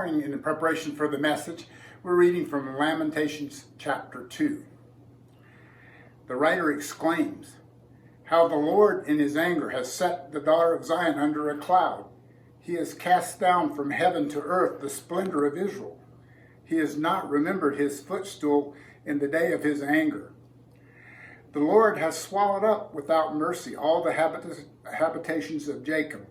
morning, in preparation for the message, we're reading from Lamentations chapter 2. The writer exclaims, "How the Lord in his anger has set the daughter of Zion under a cloud. He has cast down from heaven to earth the splendor of Israel. He has not remembered his footstool in the day of his anger. The Lord has swallowed up without mercy all the habitations of Jacob.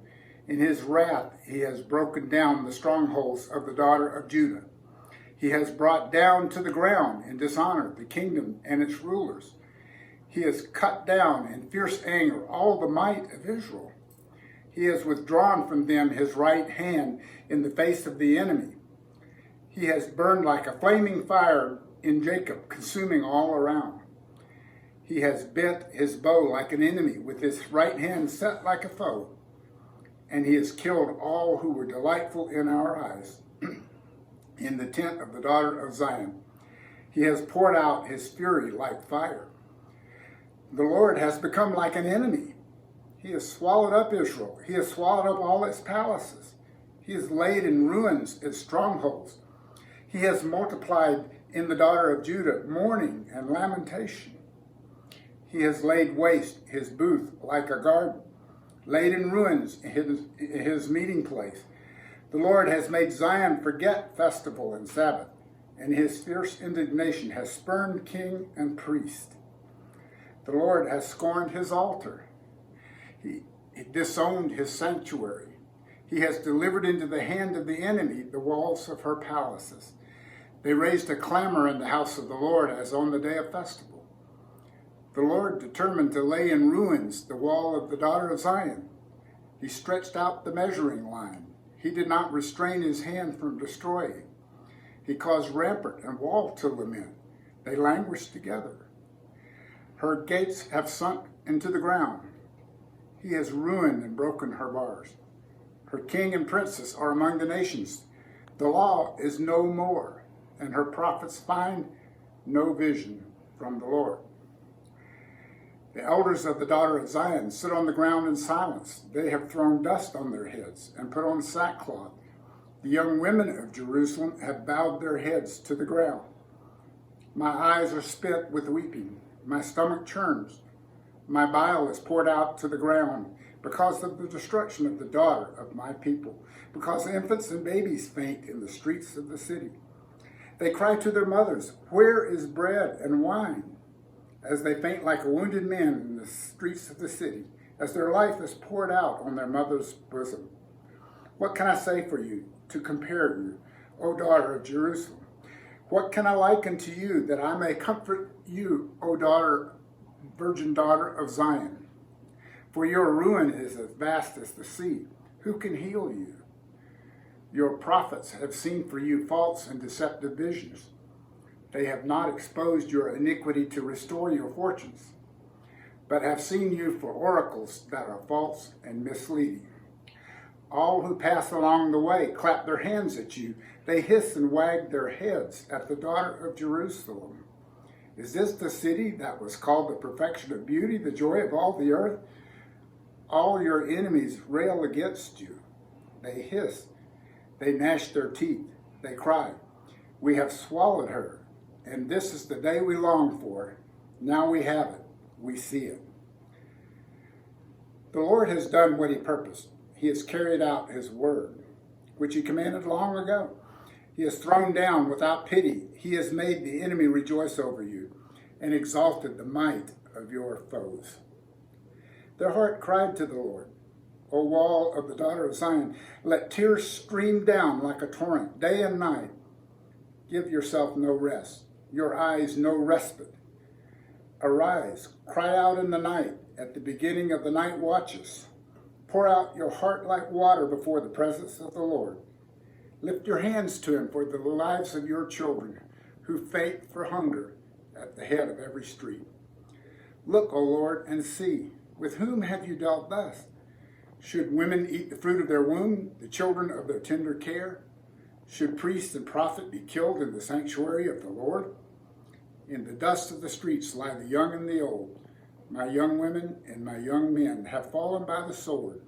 In his wrath he has broken down the strongholds of the daughter of Judah. He has brought down to the ground in dishonor the kingdom and its rulers. He has cut down in fierce anger all the might of Israel. He has withdrawn from them his right hand in the face of the enemy. He has burned like a flaming fire in Jacob, consuming all around. He has bent his bow like an enemy, with his right hand set like a foe. And he has killed all who were delightful in our eyes in the tent of the daughter of Zion. He has poured out his fury like fire. The Lord has become like an enemy. He has swallowed up Israel. He has swallowed up all its palaces. He has laid in ruins its strongholds. He has multiplied in the daughter of Judah mourning and lamentation. He has laid waste his booth like a garden, laid in ruins his meeting place. The Lord has made Zion forget festival and Sabbath, and his fierce indignation has spurned king and priest. The Lord has scorned his altar. He disowned his sanctuary. He has delivered into the hand of the enemy the walls of her palaces. They raised a clamor in the house of the Lord as on the day of festival. The Lord determined to lay in ruins the wall of the daughter of Zion. He stretched out the measuring line. He did not restrain his hand from destroying. He caused rampart and wall to lament. They languished together. Her gates have sunk into the ground. He has ruined and broken her bars. Her king and princes are among the nations. The law is no more, and her prophets find no vision from the Lord. The elders of the daughter of Zion sit on the ground in silence. They have thrown dust on their heads and put on sackcloth. The young women of Jerusalem have bowed their heads to the ground. My eyes are spent with weeping. My stomach churns. My bile is poured out to the ground because of the destruction of the daughter of my people, because infants and babies faint in the streets of the city. They cry to their mothers, "Where is bread and wine?" As they faint like a wounded man in the streets of the city, as their life is poured out on their mother's bosom. What can I say for you to compare you, O daughter of Jerusalem? What can I liken to you that I may comfort you, O virgin daughter of Zion? For your ruin is as vast as the sea. Who can heal you? Your prophets have seen for you false and deceptive visions. They have not exposed your iniquity to restore your fortunes, but have seen you for oracles that are false and misleading. All who pass along the way clap their hands at you. They hiss and wag their heads at the daughter of Jerusalem. Is this the city that was called the perfection of beauty, the joy of all the earth? All your enemies rail against you. They hiss. They gnash their teeth. They cry, "We have swallowed her. And this is the day we longed for. Now we have it. We see it." The Lord has done what he purposed. He has carried out his word, which he commanded long ago. He has thrown down without pity. He has made the enemy rejoice over you and exalted the might of your foes. Their heart cried to the Lord, "O wall of the daughter of Zion, let tears stream down like a torrent day and night. Give yourself no rest, your eyes no respite. Arise, cry out in the night, at the beginning of the night watches. Pour out your heart like water before the presence of the Lord. Lift your hands to him for the lives of your children, who faint for hunger at the head of every street. Look, O Lord, and see, with whom have you dealt thus? Should women eat the fruit of their womb, the children of their tender care? Should priest and prophet be killed in the sanctuary of the Lord? In the dust of the streets lie the young and the old. My young women and my young men have fallen by the sword.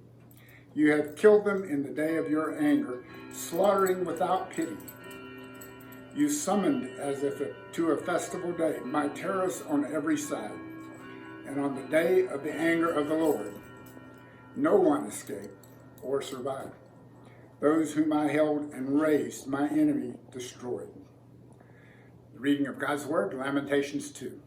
You have killed them in the day of your anger, slaughtering without pity. You summoned as if to a festival day my terrorists on every side. And on the day of the anger of the Lord, no one escaped or survived. Those whom I held and raised, my enemy destroyed. The reading of God's Word, Lamentations 2.